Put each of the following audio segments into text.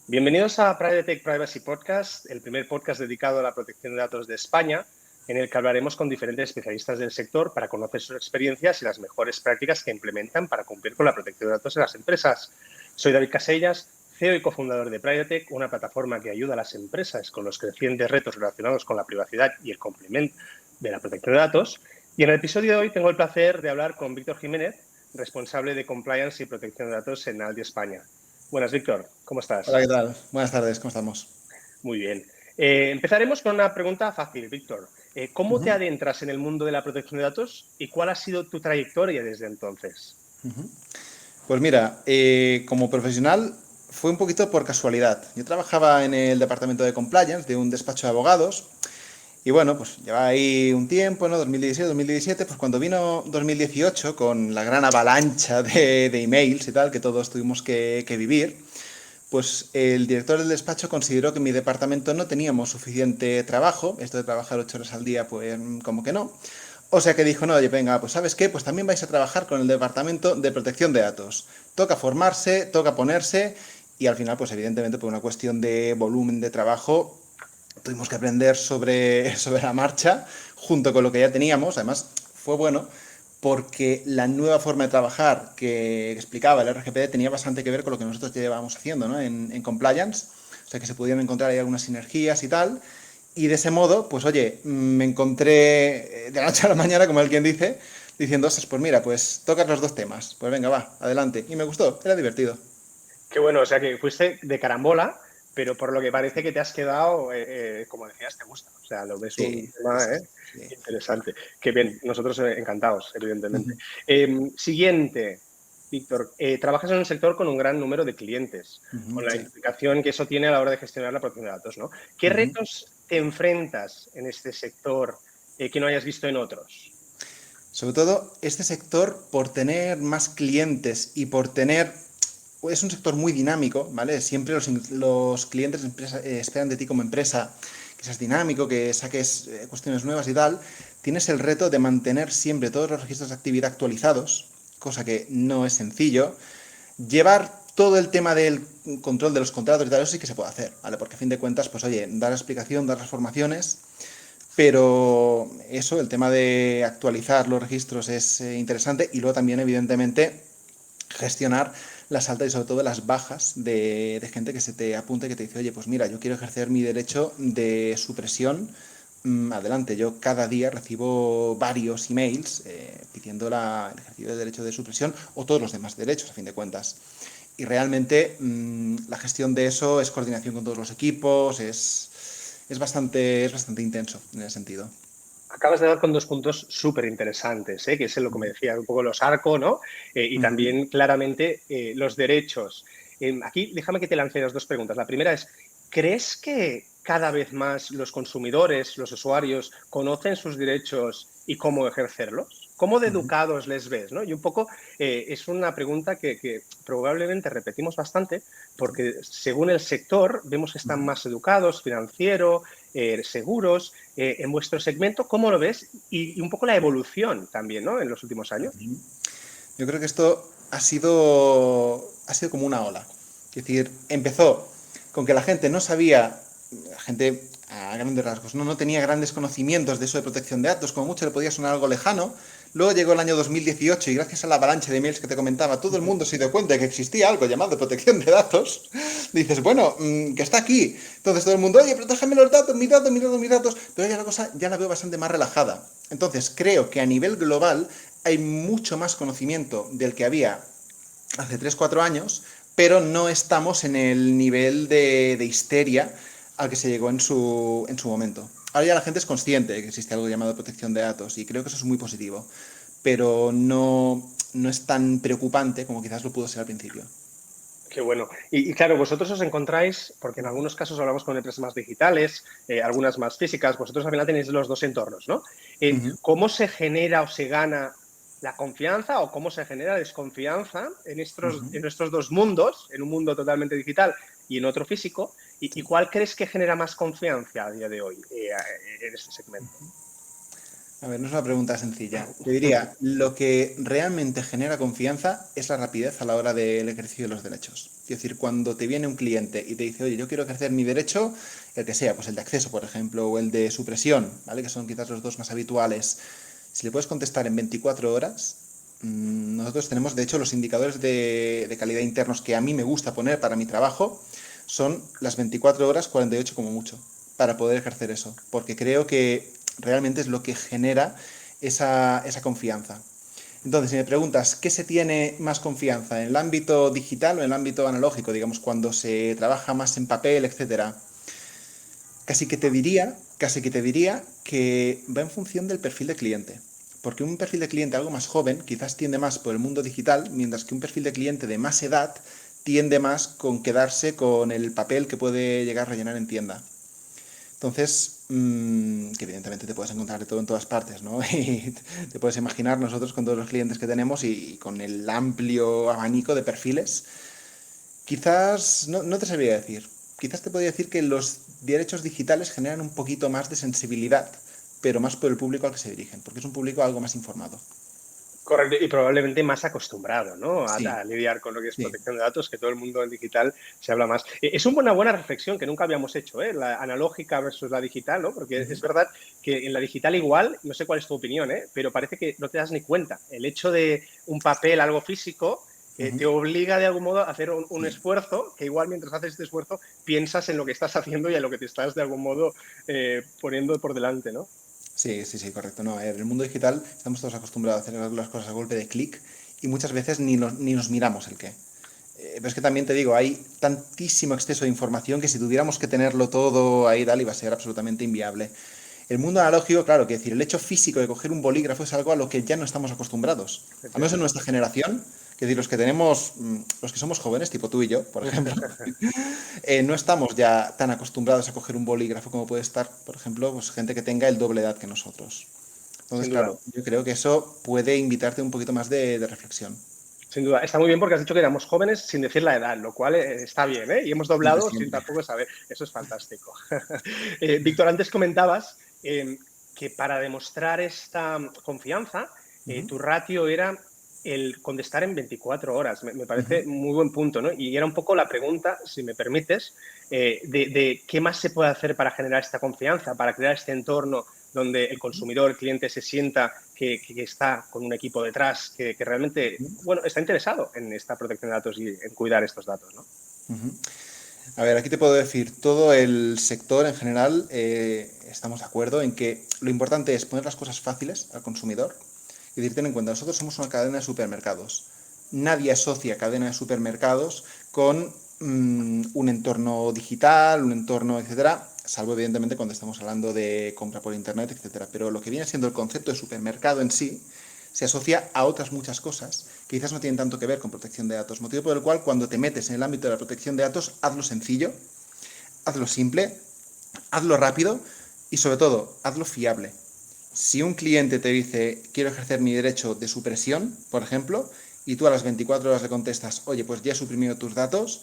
Bienvenidos a Private Privacy Podcast, el primer podcast dedicado a la protección de datos de España, en el que hablaremos con diferentes especialistas del sector para conocer sus experiencias y las mejores prácticas que implementan para cumplir con la protección de datos en las empresas. Soy David Casellas, CEO y cofundador de Privatec, una plataforma que ayuda a las empresas con los crecientes retos relacionados con la privacidad y el cumplimiento de la protección de datos. Y en el episodio de hoy tengo el placer de hablar con Víctor Jiménez, responsable de Compliance y Protección de Datos en Aldi España. Buenas, Víctor. ¿Cómo Hola, estás? ¿qué tal? Buenas tardes, ¿cómo estamos? Muy bien. Empezaremos con una pregunta fácil, Víctor. ¿Cómo te adentras en el mundo de la protección de datos y cuál ha sido tu trayectoria desde entonces? Pues mira, como profesional fue un poquito por casualidad. Yo trabajaba en el departamento de compliance de un despacho de abogados y bueno, pues llevaba ahí un tiempo, ¿no? 2016, 2017, pues cuando vino 2018 con la gran avalancha de emails y tal que todos tuvimos que vivir, pues el director del despacho consideró que en mi departamento no teníamos suficiente trabajo, esto de trabajar 8 horas al día, pues como que no. O sea que dijo, no, oye, venga, pues ¿sabes qué? Pues también vais a trabajar con el departamento de protección de datos. Toca formarse, toca ponerse y al final, pues evidentemente por una cuestión de volumen de trabajo, tuvimos que aprender sobre la marcha junto con lo que ya teníamos. Además, fue bueno porque la nueva forma de trabajar que explicaba el RGPD tenía bastante que ver con lo que nosotros llevábamos haciendo, ¿no? en compliance. O sea que se pudieron encontrar ahí algunas sinergias y tal. Y de ese modo, pues oye, me encontré de la noche a la mañana, como alguien dice, diciendo, ostras, pues mira, pues tocas los dos temas. Pues venga, va, adelante. Y me gustó, era divertido. Qué bueno, o sea que fuiste de carambola, pero por lo que parece que te has quedado, como decías, te gusta. O sea, lo ves un Sí, sí, tema sí, sí. interesante. Qué bien, nosotros encantados, evidentemente. Uh-huh. Siguiente, Víctor, trabajas en un sector con un gran número de clientes, Uh-huh, con la sí. implicación que eso tiene a la hora de gestionar la protección de datos, ¿no? ¿Qué Uh-huh. retos te enfrentas en este sector que no hayas visto en otros? Sobre todo, este sector, por tener más clientes y por tener... Es un sector muy dinámico, ¿vale? Siempre los clientes esperan de ti como empresa que seas dinámico, que saques cuestiones nuevas y tal. Tienes el reto de mantener siempre todos los registros de actividad actualizados, cosa que no es sencillo. Llevar todo el tema del control de los contratos y tal, eso sí que se puede hacer, ¿vale? Porque a fin de cuentas, pues oye, dar la explicación, dar las formaciones, pero eso, el tema de actualizar los registros es interesante y luego también, evidentemente, gestionar las altas y sobre todo las bajas de gente que se te apunte, que te dice, oye, pues mira, yo quiero ejercer mi derecho de supresión. Adelante, yo cada día recibo varios emails pidiendo el ejercicio del derecho de supresión o todos los demás derechos, a fin de cuentas. Y realmente la gestión de eso es coordinación con todos los equipos, es bastante intenso en ese sentido. Acabas de dar con dos puntos súper interesantes, que es lo que me decía un poco los ARCO, ¿no? Y Uh-huh. también claramente los derechos. Aquí déjame que te lance las dos preguntas. La primera es, ¿crees que cada vez más los consumidores, los usuarios, conocen sus derechos y cómo ejercerlos? ¿Cómo de Uh-huh. educados les ves? ¿No? Y un poco es una pregunta que probablemente repetimos bastante porque según el sector vemos que están Uh-huh. más educados, financiero, seguros. En vuestro segmento, ¿cómo lo ves? Y un poco la evolución también, ¿no? En los últimos años. Yo creo que esto ha sido como una ola. Es decir, empezó con que la gente no sabía, la gente a grandes rasgos, no tenía grandes conocimientos de eso de protección de datos, como mucho le podía sonar algo lejano. Luego llegó el año 2018 y gracias a la avalancha de emails que te comentaba, todo el mundo se dio cuenta de que existía algo llamado protección de datos. Dices, bueno, que está aquí. Entonces todo el mundo, oye, protégeme los datos, mis datos, mis datos, mis datos. Pero ya la cosa ya la veo bastante más relajada. Entonces creo que a nivel global hay mucho más conocimiento del que había hace 3 4 años, pero no estamos en el nivel de histeria al que se llegó en su momento. Ahora ya la gente es consciente de que existe algo llamado protección de datos y creo que eso es muy positivo, pero no es tan preocupante como quizás lo pudo ser al principio. Qué bueno. Y claro, vosotros os encontráis, porque en algunos casos hablamos con empresas más digitales, algunas más físicas, vosotros al final tenéis los dos entornos, ¿no? Uh-huh. ¿Cómo se genera o se gana la confianza o cómo se genera desconfianza Uh-huh. en estos dos mundos, en un mundo totalmente digital y en otro físico? ¿Y cuál crees que genera más confianza a día de hoy en este segmento? A ver, no es una pregunta sencilla. Te diría, lo que realmente genera confianza es la rapidez a la hora del ejercicio de los derechos. Es decir, cuando te viene un cliente y te dice, oye, yo quiero ejercer mi derecho, el que sea, pues el de acceso, por ejemplo, o el de supresión, ¿vale? Que son quizás los dos más habituales. Si le puedes contestar en 24 horas, nosotros tenemos, de hecho, los indicadores de calidad internos que a mí me gusta poner para mi trabajo, son las 24 horas, 48 como mucho, para poder ejercer eso. Porque creo que realmente es lo que genera esa confianza. Entonces, si me preguntas, ¿qué se tiene más confianza? ¿En el ámbito digital o en el ámbito analógico? Digamos, cuando se trabaja más en papel, etcétera. Casi que te diría que va en función del perfil de cliente. Porque un perfil de cliente algo más joven quizás tiende más por el mundo digital, mientras que un perfil de cliente de más edad tiende más con quedarse con el papel que puede llegar a rellenar en tienda. Entonces, que evidentemente te puedes encontrar de todo en todas partes, ¿no? Y te puedes imaginar nosotros con todos los clientes que tenemos y con el amplio abanico de perfiles, quizás, no te sabría decir, quizás te podría decir que los derechos digitales generan un poquito más de sensibilidad, pero más por el público al que se dirigen, porque es un público algo más informado. Correcto, y probablemente más acostumbrado, ¿no? Sí, A lidiar con lo que es sí. protección de datos, que todo el mundo en digital se habla más. Es una buena reflexión que nunca habíamos hecho, ¿eh? La analógica versus la digital, ¿no? Porque es verdad que en la digital igual, no sé cuál es tu opinión, ¿eh? Pero parece que no te das ni cuenta. El hecho de un papel, algo físico, te obliga de algún modo a hacer un Sí. esfuerzo, que igual mientras haces este esfuerzo piensas en lo que estás haciendo y en lo que te estás de algún modo poniendo por delante, ¿no? Sí, sí, sí, correcto. No, en el mundo digital estamos todos acostumbrados a hacer las cosas a golpe de clic y muchas veces ni nos miramos el qué. Pero es que también te digo, hay tantísimo exceso de información que si tuviéramos que tenerlo todo ahí, tal, iba a ser absolutamente inviable. El mundo analógico, claro, que decir, el hecho físico de coger un bolígrafo es algo a lo que ya no estamos acostumbrados. Al menos en Efectivamente. nuestra generación, que decir, los que tenemos, los que somos jóvenes, tipo tú y yo, por ejemplo, no estamos ya tan acostumbrados a coger un bolígrafo como puede estar, por ejemplo, pues gente que tenga el doble edad que nosotros. Entonces, Sin duda. claro, yo creo que eso puede invitarte un poquito más de reflexión. Sin duda, está muy bien porque has dicho que éramos jóvenes sin decir la edad, lo cual está bien, ¿eh? Y hemos Siempre, doblado sin siempre. tampoco saber. Eso es fantástico. Víctor, antes comentabas que para demostrar esta confianza, Ujú, tu ratio era el contestar en 24 horas. Me ujú. parece muy buen punto, ¿no? Y era un poco la pregunta, si me permites, de qué más se puede hacer para generar esta confianza, para crear este entorno donde el consumidor, el cliente se sienta que está con un equipo detrás que realmente, bueno, está interesado en esta protección de datos y en cuidar estos datos, ¿no? A ver, aquí te puedo decir, todo el sector en general estamos de acuerdo en que lo importante es poner las cosas fáciles al consumidor y decir, ten en cuenta, nosotros somos una cadena de supermercados. Nadie asocia cadena de supermercados con un entorno digital, un entorno, etcétera, salvo evidentemente cuando estamos hablando de compra por internet, etcétera. Pero lo que viene siendo el concepto de supermercado en sí se asocia a otras muchas cosas que quizás no tienen tanto que ver con protección de datos. Motivo por el cual cuando te metes en el ámbito de la protección de datos, hazlo sencillo, hazlo simple, hazlo rápido y sobre todo, hazlo fiable. Si un cliente te dice, quiero ejercer mi derecho de supresión, por ejemplo, y tú a las 24 horas le contestas, oye, pues ya he suprimido tus datos,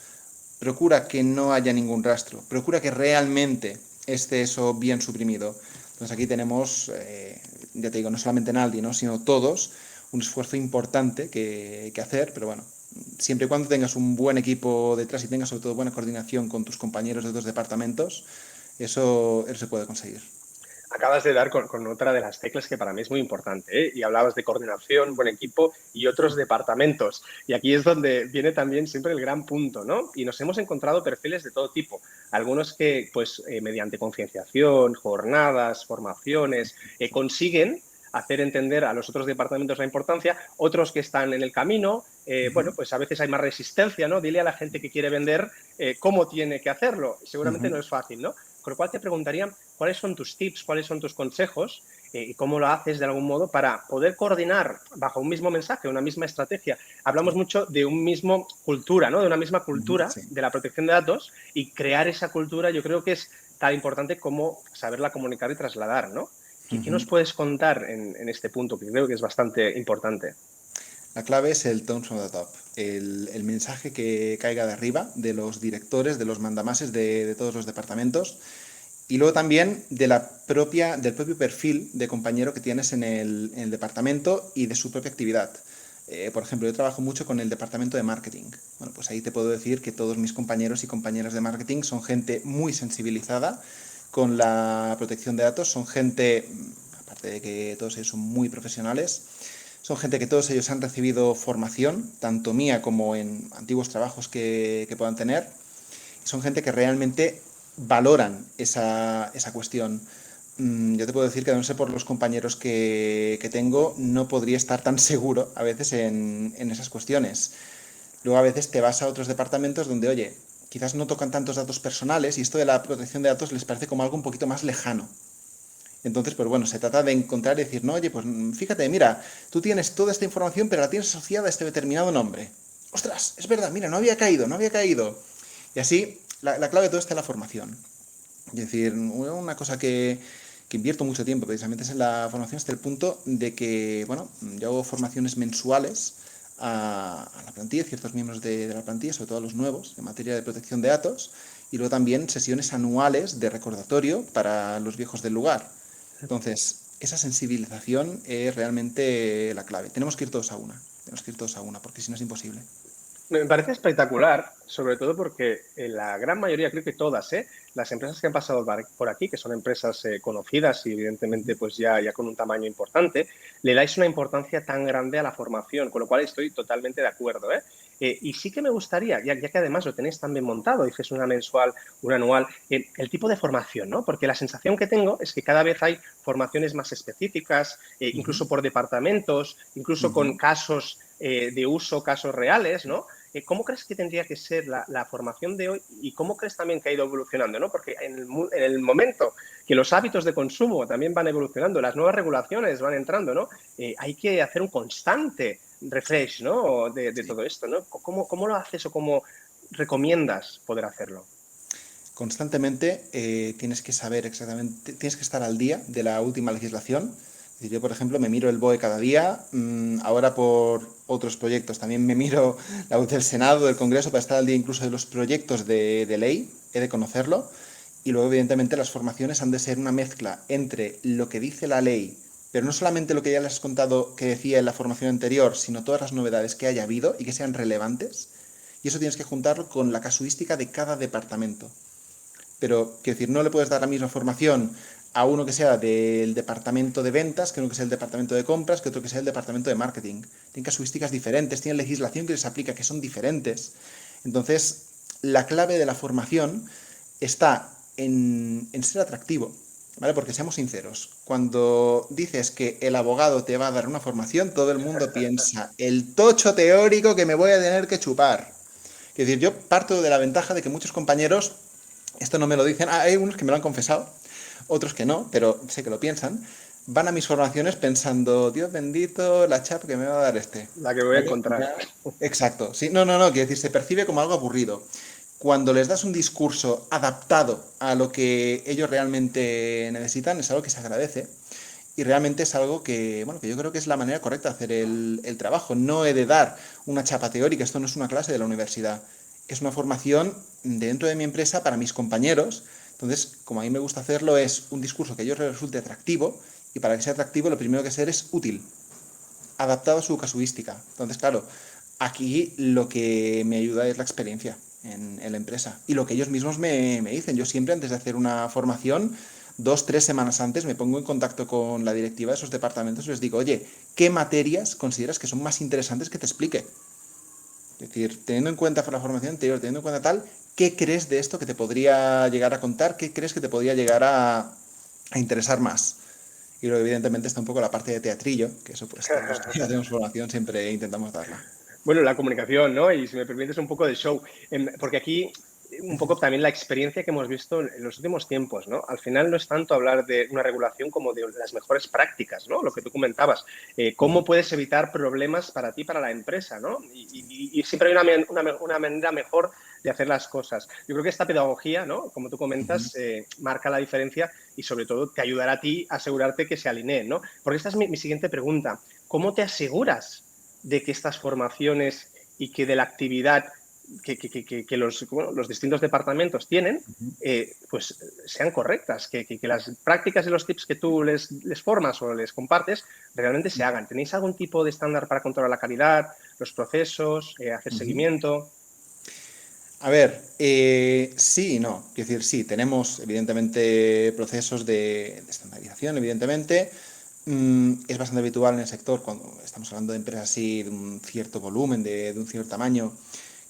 procura que no haya ningún rastro, procura que realmente esté eso bien suprimido. Entonces aquí tenemos, ya te digo, no solamente Naldi, ¿no? sino todos, un esfuerzo importante que hacer, pero bueno, siempre y cuando tengas un buen equipo detrás y tengas sobre todo buena coordinación con tus compañeros de otros departamentos, eso se puede conseguir. Acabas de dar con otra de las teclas que para mí es muy importante, ¿eh? Y hablabas de coordinación, buen equipo y otros departamentos. Y aquí es donde viene también siempre el gran punto, ¿no? Y nos hemos encontrado perfiles de todo tipo. Algunos que, pues, mediante concienciación, jornadas, formaciones, consiguen hacer entender a los otros departamentos la importancia, otros que están en el camino, bueno, pues a veces hay más resistencia, ¿no? Dile a la gente que quiere vender cómo tiene que hacerlo. Seguramente no es fácil, ¿no? Con lo cual te preguntaría cuáles son tus tips, cuáles son tus consejos y cómo lo haces de algún modo para poder coordinar bajo un mismo mensaje, una misma estrategia. Hablamos mucho de un mismo cultura, ¿no? De una misma cultura Sí. de la protección de datos y crear esa cultura yo creo que es tan importante como saberla comunicar y trasladar, ¿no? ¿Qué nos puedes contar en este punto que creo que es bastante importante? La clave es el tone from the top, el mensaje que caiga de arriba, de los directores, de los mandamases de todos los departamentos. Y luego también del propio perfil de compañero que tienes en el departamento y de su propia actividad. Por ejemplo, yo trabajo mucho con el departamento de marketing. Bueno, pues ahí te puedo decir que todos mis compañeros y compañeras de marketing son gente muy sensibilizada con la protección de datos, son gente, aparte de que todos ellos son muy profesionales, son gente que todos ellos han recibido formación, tanto mía como en antiguos trabajos que puedan tener. Son gente que realmente valoran esa cuestión. Yo te puedo decir que, no sé, por los compañeros que tengo, no podría estar tan seguro a veces en esas cuestiones. Luego a veces te vas a otros departamentos donde, oye, quizás no tocan tantos datos personales y esto de la protección de datos les parece como algo un poquito más lejano. Entonces, pues bueno, se trata de encontrar y decir, no, oye, pues fíjate, mira, tú tienes toda esta información, pero la tienes asociada a este determinado nombre. Ostras, es verdad, mira, no había caído, no había caído. Y así, la clave de todo está en la formación. Es decir, una cosa que invierto mucho tiempo precisamente es en la formación hasta el punto de que, bueno, yo hago formaciones mensuales a la plantilla, ciertos miembros de la plantilla, sobre todo a los nuevos, en materia de protección de datos, y luego también sesiones anuales de recordatorio para los viejos del lugar. Entonces, esa sensibilización es realmente la clave. Tenemos que ir todos a una, tenemos que ir todos a una, porque si no es imposible. Me parece espectacular, sobre todo porque en la gran mayoría, creo que todas, las empresas que han pasado por aquí, que son empresas conocidas y evidentemente pues ya con un tamaño importante, le dais una importancia tan grande a la formación, con lo cual estoy totalmente de acuerdo. Y sí que me gustaría, ya que además lo tenéis tan bien montado, dices una mensual, una anual, el tipo de formación, ¿no? Porque la sensación que tengo es que cada vez hay formaciones más específicas, Uh -huh, incluso por departamentos, incluso uh con -huh. casos de uso, casos reales, ¿no? ¿Cómo crees que tendría que ser la formación de hoy y cómo crees también que ha ido evolucionando? ¿No? Porque en el momento que los hábitos de consumo también van evolucionando, las nuevas regulaciones van entrando, ¿no? Hay que hacer un constante refresh, ¿no? De Sí. todo esto, ¿no? ¿Cómo lo haces o cómo recomiendas poder hacerlo? Constantemente tienes que saber exactamente, tienes que estar al día de la última legislación. Es decir, yo, por ejemplo, me miro el BOE cada día, ahora por otros proyectos también me miro la web del Senado, del Congreso, para estar al día incluso de los proyectos de ley, he de conocerlo. Y luego, evidentemente, las formaciones han de ser una mezcla entre lo que dice la ley, pero no solamente lo que ya les has contado que decía en la formación anterior, sino todas las novedades que haya habido y que sean relevantes. Y eso tienes que juntarlo con la casuística de cada departamento. Pero, quiero decir, no le puedes dar la misma formación a uno que sea del departamento de ventas, que uno que sea el departamento de compras, que otro que sea el departamento de marketing. Tienen casuísticas diferentes, tienen legislación que les aplica que son diferentes. Entonces, la clave de la formación está en ser atractivo, ¿vale? Porque seamos sinceros, cuando dices que el abogado te va a dar una formación, todo el mundo piensa, el tocho teórico que me voy a tener que chupar. Es decir, yo parto de la ventaja de que muchos compañeros esto no me lo dicen, hay unos que me lo han confesado, otros que no, pero sé que lo piensan, van a mis formaciones pensando, Dios bendito, la chapa que me va a dar este. La que voy a ¿Vale? encontrar. Exacto, sí, no, quiero decir, se percibe como algo aburrido. Cuando les das un discurso adaptado a lo que ellos realmente necesitan, es algo que se agradece y realmente es algo que, bueno, que yo creo que es la manera correcta de hacer el trabajo. No he de dar una chapa teórica, esto no es una clase de la universidad, es una formación dentro de mi empresa para mis compañeros. Entonces, como a mí me gusta hacerlo, es un discurso que a ellos les resulte atractivo y para que sea atractivo lo primero que hacer es útil, adaptado a su casuística. Entonces, claro, aquí lo que me ayuda es la experiencia en la empresa y lo que ellos mismos me dicen. Yo siempre antes de hacer una formación 2, 3 semanas antes me pongo en contacto con la directiva de esos departamentos y les digo, oye, ¿qué materias consideras que son más interesantes que te explique? Es decir, teniendo en cuenta la formación anterior, teniendo en cuenta tal, ¿qué crees de esto que te podría llegar a contar? ¿Qué crees que te podría llegar a interesar más? Y luego, evidentemente, está un poco la parte de teatrillo, que eso, pues, todos los que hacemos formación siempre intentamos darla. Bueno, la comunicación, ¿no? Y si me permites un poco de show, porque aquí un poco también la experiencia que hemos visto en los últimos tiempos, ¿no? Al final no es tanto hablar de una regulación como de las mejores prácticas, ¿no? Lo que tú comentabas, cómo puedes evitar problemas para ti, para la empresa, ¿no? Y siempre hay una manera mejor de hacer las cosas. Yo creo que esta pedagogía, ¿no? Como tú comentas, marca la diferencia y sobre todo te ayudará a ti a asegurarte que se alineen, ¿no? Porque esta es mi siguiente pregunta. ¿Cómo te aseguras de que estas formaciones y que de la actividad que los distintos departamentos tienen, pues sean correctas, que las prácticas y los tips que tú les formas o les compartes realmente se hagan. ¿Tenéis algún tipo de estándar para controlar la calidad, los procesos, hacer seguimiento? A ver, sí y no. Quiero decir, sí, tenemos evidentemente procesos de estandarización, evidentemente. Es bastante habitual en el sector, cuando estamos hablando de empresas así, de un cierto volumen, de un cierto tamaño,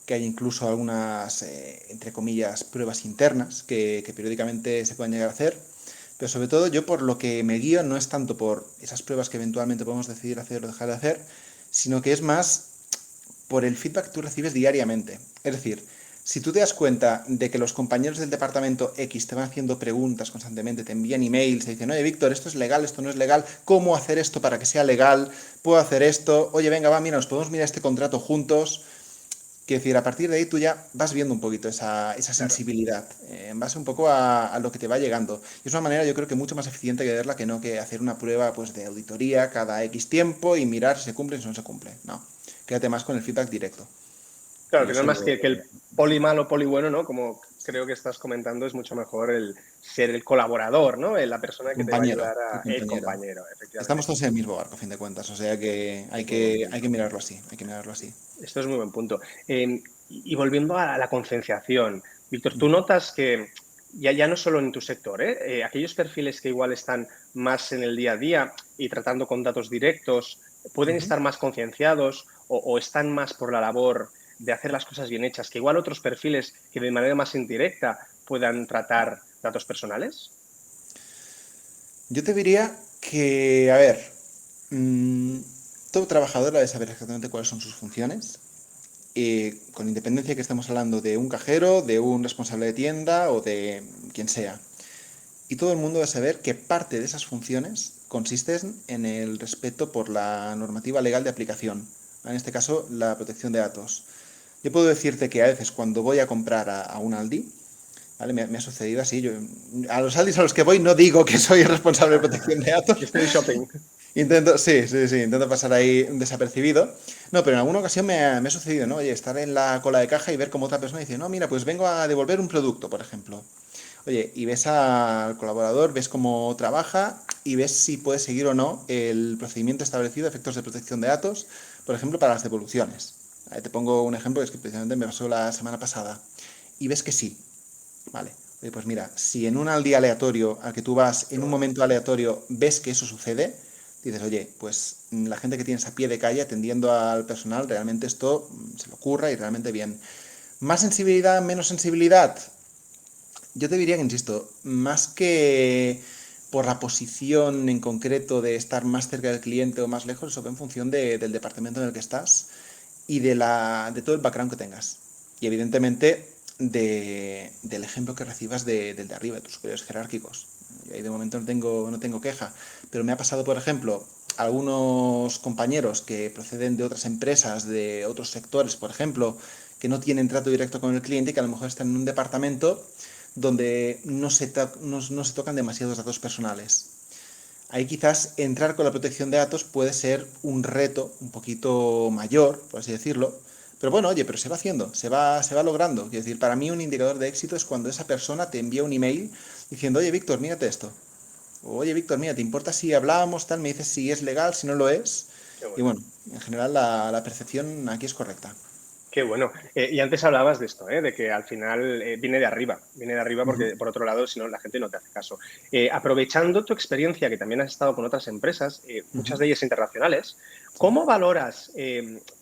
que hay incluso algunas, entre comillas, pruebas internas que periódicamente se pueden llegar a hacer. Pero sobre todo yo por lo que me guío no es tanto por esas pruebas que eventualmente podemos decidir hacer o dejar de hacer, sino que es más por el feedback que tú recibes diariamente. Es decir, si tú te das cuenta de que los compañeros del departamento X te van haciendo preguntas constantemente, te envían emails, te dicen, oye, Víctor, esto es legal, esto no es legal, ¿cómo hacer esto para que sea legal? ¿Puedo hacer esto? Oye, venga, va, mira, nos podemos mirar este contrato juntos. Quiero decir, a partir de ahí tú ya vas viendo un poquito esa Claro. sensibilidad, en base un poco a lo que te va llegando. Y es una manera, yo creo que mucho más eficiente que verla que no que hacer una prueba pues, de auditoría cada X tiempo y mirar si se cumple y si no se cumple. No, quédate más con el feedback directo. Claro, Y que no es eso más que el poli malo, poli bueno, ¿no? Como creo que estás comentando, es mucho mejor el ser el colaborador, ¿no? La persona que te va a compañero, ayudar el el compañero. compañero, efectivamente. Estamos todos en el mismo barco, a fin de cuentas, o sea que Esto es muy buen hay que punto. mirarlo así, hay que mirarlo así. Esto es muy buen punto. Y volviendo a la concienciación, Víctor, tú notas que ya no solo en tu sector, aquellos perfiles que igual están más en el día a día y tratando con datos directos, pueden Ujú. estar más concienciados o están más por la labor de hacer las cosas bien hechas, que igual otros perfiles que de manera más indirecta puedan tratar datos personales. Yo te diría que, a ver, mmm, todo trabajador debe saber exactamente cuáles son sus funciones, con independencia que estemos hablando de un cajero, de un responsable de tienda o de quien sea. Y todo el mundo debe saber que parte de esas funciones consisten en el respeto por la normativa legal de aplicación, en este caso la protección de datos. Yo puedo decirte que a veces cuando voy a comprar a un Aldi, ¿vale? Me ha sucedido así. Yo, a los Aldis a los que voy no digo que soy el responsable de protección de datos. Mystery shopping. Intento, sí, intento pasar ahí desapercibido. No, pero en alguna ocasión me ha sucedido, ¿no? Oye, estar en la cola de caja y ver como otra persona dice, no, mira, pues vengo a devolver un producto, por ejemplo. Oye, y ves al colaborador, ves cómo trabaja y ves si puede seguir o no el procedimiento establecido de efectos de protección de datos, por ejemplo, para las devoluciones. Te pongo un ejemplo que es que precisamente me pasó la semana pasada. Y ves que sí, vale. Oye, pues mira, si en un día aleatorio al que tú vas, en un momento aleatorio, ves que eso sucede, dices, oye, pues la gente que tienes a pie de calle atendiendo al personal, realmente esto se le ocurra y realmente bien. ¿Más sensibilidad, menos sensibilidad? Yo te diría que, insisto, más que por la posición en concreto de estar más cerca del cliente o más lejos, eso va en función del departamento en el que estás y de todo el background que tengas. Y evidentemente del ejemplo que recibas del de arriba, de tus superiores jerárquicos. Y ahí de momento no tengo queja. Pero me ha pasado, por ejemplo, algunos compañeros que proceden de otras empresas, de otros sectores, por ejemplo, que no tienen trato directo con el cliente y que a lo mejor están en un departamento donde no se tocan demasiados datos personales. Ahí quizás entrar con la protección de datos puede ser un reto un poquito mayor, por así decirlo. Pero bueno, oye, pero se va haciendo, se va logrando. Quiero decir, para mí un indicador de éxito es cuando esa persona te envía un email diciendo, oye, Víctor, mírate esto. O, oye, Víctor, mira, ¿te importa si hablamos, tal? Me dices si es legal, si no lo es. Qué Y bueno. bueno, en general la percepción aquí es correcta. Qué bueno. Y antes hablabas de esto, de que al final viene de arriba Uh -huh. porque por otro lado, si no, la gente no te hace caso. Aprovechando tu experiencia, que también has estado con otras empresas, Uh muchas -huh. de ellas internacionales, Sí. ¿cómo valoras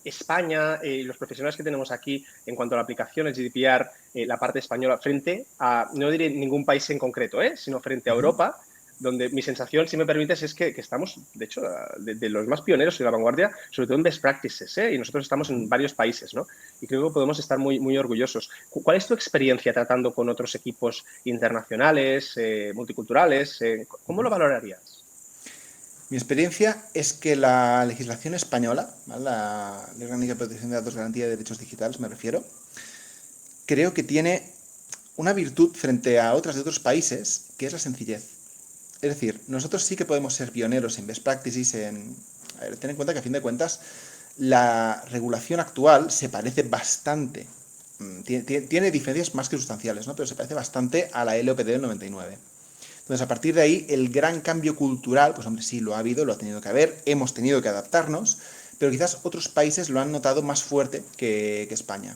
España y los profesionales que tenemos aquí en cuanto a la aplicación, el GDPR, la parte española, frente a, no diré ningún país en concreto, sino frente a Uh -huh. Europa? Donde mi sensación, si me permites, es que estamos, de hecho, de los más pioneros y de la vanguardia, sobre todo en best practices, y nosotros estamos en varios países, ¿no? Y creo que podemos estar muy orgullosos. ¿Cuál es tu experiencia tratando con otros equipos internacionales, multiculturales? ¿Cómo lo valorarías? Mi experiencia es que la legislación española, ¿vale? La Ley Orgánica de Protección de Datos, Garantía de Derechos Digitales, me refiero, creo que tiene una virtud frente a otras de otros países, que es la sencillez. Es decir, nosotros sí que podemos ser pioneros en best practices, A ver, ten en cuenta que a fin de cuentas la regulación actual se parece bastante tiene diferencias más que sustanciales, ¿no? Pero se parece bastante a la LOPD del 99. Entonces, a partir de ahí, el gran cambio cultural, pues hombre, sí, lo ha habido, lo ha tenido que haber, hemos tenido que adaptarnos, pero quizás otros países lo han notado más fuerte que España.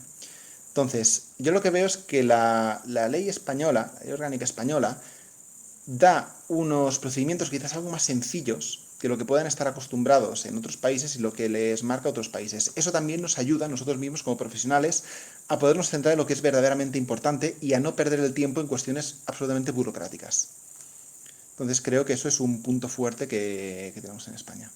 Entonces, yo lo que veo es que la ley española, la ley orgánica española, da unos procedimientos quizás algo más sencillos que lo que puedan estar acostumbrados en otros países y lo que les marca a otros países. Eso también nos ayuda a nosotros mismos como profesionales a podernos centrar en lo que es verdaderamente importante y a no perder el tiempo en cuestiones absolutamente burocráticas. Entonces creo que eso es un punto fuerte que tenemos en España.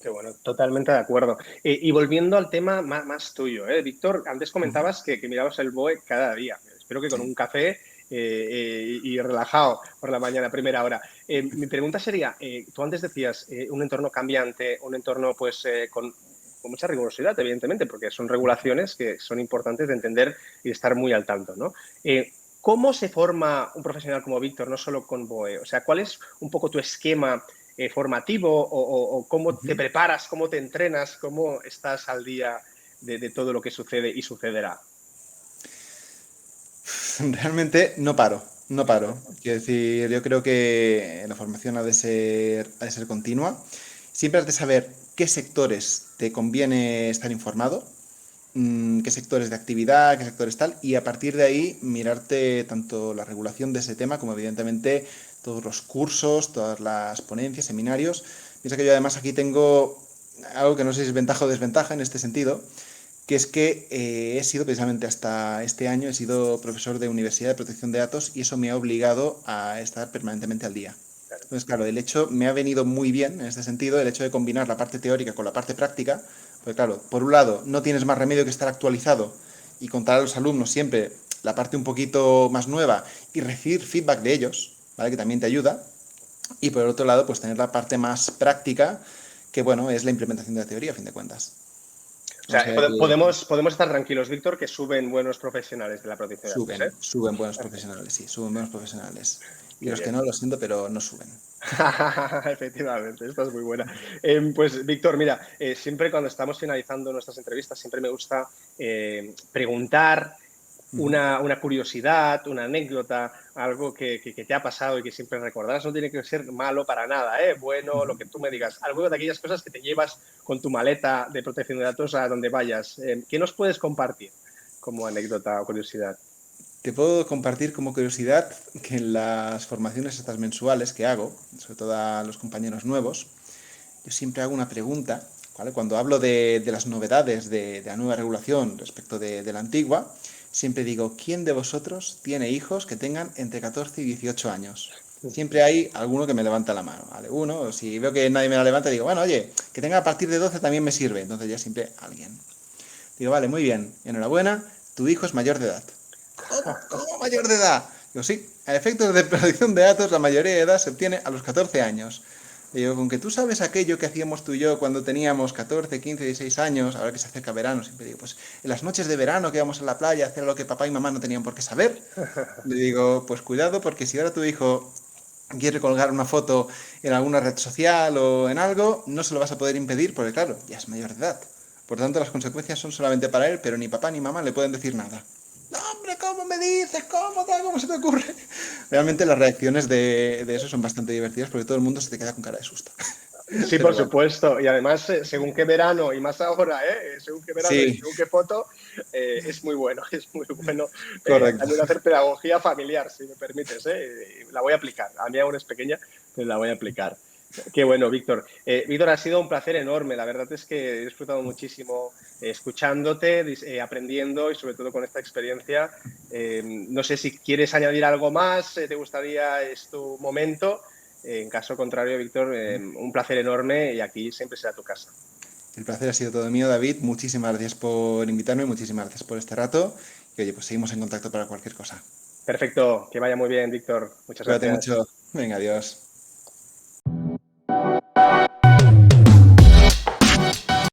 Qué bueno, totalmente de acuerdo. Y volviendo al tema más tuyo, Víctor, antes comentabas que mirabas el BOE cada día. Espero que con un café y relajado por la mañana, primera hora. Mi pregunta sería, tú antes decías un entorno cambiante, un entorno pues con mucha rigurosidad, evidentemente, porque son regulaciones que son importantes de entender y de estar muy al tanto, ¿no? ¿Cómo se forma un profesional como Víctor, no solo con BOE? O sea, ¿cuál es un poco tu esquema formativo o cómo te preparas, cómo te entrenas, cómo estás al día de todo lo que sucede y sucederá? Realmente no paro, no paro. Quiero decir, yo creo que la formación ha de ser continua. Siempre has de saber qué sectores te conviene estar informado, qué sectores de actividad, qué sectores tal, y a partir de ahí mirarte tanto la regulación de ese tema como evidentemente todos los cursos, todas las ponencias, seminarios. Piensa que yo además aquí tengo algo que no sé si es ventaja o desventaja en este sentido, que es que he sido precisamente hasta este año, he sido profesor de Universidad de Protección de Datos y eso me ha obligado a estar permanentemente al día. Entonces, claro, el hecho me ha venido muy bien en este sentido, el hecho de combinar la parte teórica con la parte práctica, porque claro, por un lado, no tienes más remedio que estar actualizado y contar a los alumnos siempre la parte un poquito más nueva y recibir feedback de ellos, ¿vale? Que también te ayuda. Y por el otro lado, pues tener la parte más práctica, que bueno, es la implementación de la teoría, a fin de cuentas. O O sea, sea que podemos estar tranquilos, Víctor, que suben buenos profesionales de la protección de datos, ¿eh? suben buenos profesionales, sí, suben buenos profesionales. Y Qué los que bien. no, lo siento, pero no suben. Efectivamente, esta es muy buena. Pues, Víctor, mira, siempre cuando estamos finalizando nuestras entrevistas, siempre me gusta preguntar una curiosidad, una anécdota, algo que te ha pasado y que siempre recordarás. No tiene que ser malo para nada, ¿eh? Bueno, lo que tú me digas. Algo de aquellas cosas que te llevas con tu maleta de protección de datos a donde vayas. ¿Qué nos puedes compartir como anécdota o curiosidad? Te puedo compartir como curiosidad que en las formaciones estas mensuales que hago, sobre todo a los compañeros nuevos, yo siempre hago una pregunta, ¿vale? Cuando hablo de las novedades de la nueva regulación respecto de la antigua, siempre digo, ¿quién de vosotros tiene hijos que tengan entre 14 y 18 años? Siempre hay alguno que me levanta la mano, ¿vale? Uno, si veo que nadie me la levanta, digo, bueno, oye, que tenga a partir de 12 también me sirve. Entonces ya siempre alguien. Digo, vale, muy bien, enhorabuena, tu hijo es mayor de edad. ¿Cómo mayor de edad? Digo, sí, a efectos de protección de datos, la mayoría de edad se obtiene a los 14 años. Digo, con que tú sabes aquello que hacíamos tú y yo cuando teníamos 14, 15, 16 años, ahora que se acerca verano, siempre digo, pues en las noches de verano que íbamos a la playa a hacer lo que papá y mamá no tenían por qué saber. Le digo, pues cuidado, porque si ahora tu hijo quiere colgar una foto en alguna red social o en algo, no se lo vas a poder impedir porque, claro, ya es mayor de edad. Por tanto, las consecuencias son solamente para él, pero ni papá ni mamá le pueden decir nada. No, hombre, ¿cómo me dices? ¿Cómo tal? ¿Cómo se te ocurre? Realmente las reacciones de eso son bastante divertidas porque todo el mundo se te queda con cara de susto. Sí, Pero por bueno, supuesto. Y además, según qué verano, y más ahora, según qué verano y sí, según qué foto, es muy bueno, es muy bueno. correcto. También hacer pedagogía familiar, si me permites, la voy a aplicar. A mí aún es pequeña, pero la voy a aplicar. Qué bueno, Víctor. Víctor, ha sido un placer enorme. La verdad es que he disfrutado muchísimo escuchándote, aprendiendo y sobre todo con esta experiencia. No sé si quieres añadir algo más, te gustaría, es tu momento. En caso contrario, Víctor, un placer enorme y aquí siempre será tu casa. El placer ha sido todo mío, David. Muchísimas gracias por invitarme, muchísimas gracias por este rato. Y oye, pues seguimos en contacto para cualquier cosa. Perfecto, que vaya muy bien, Víctor. Muchas Cuídate gracias. mucho. Venga, adiós.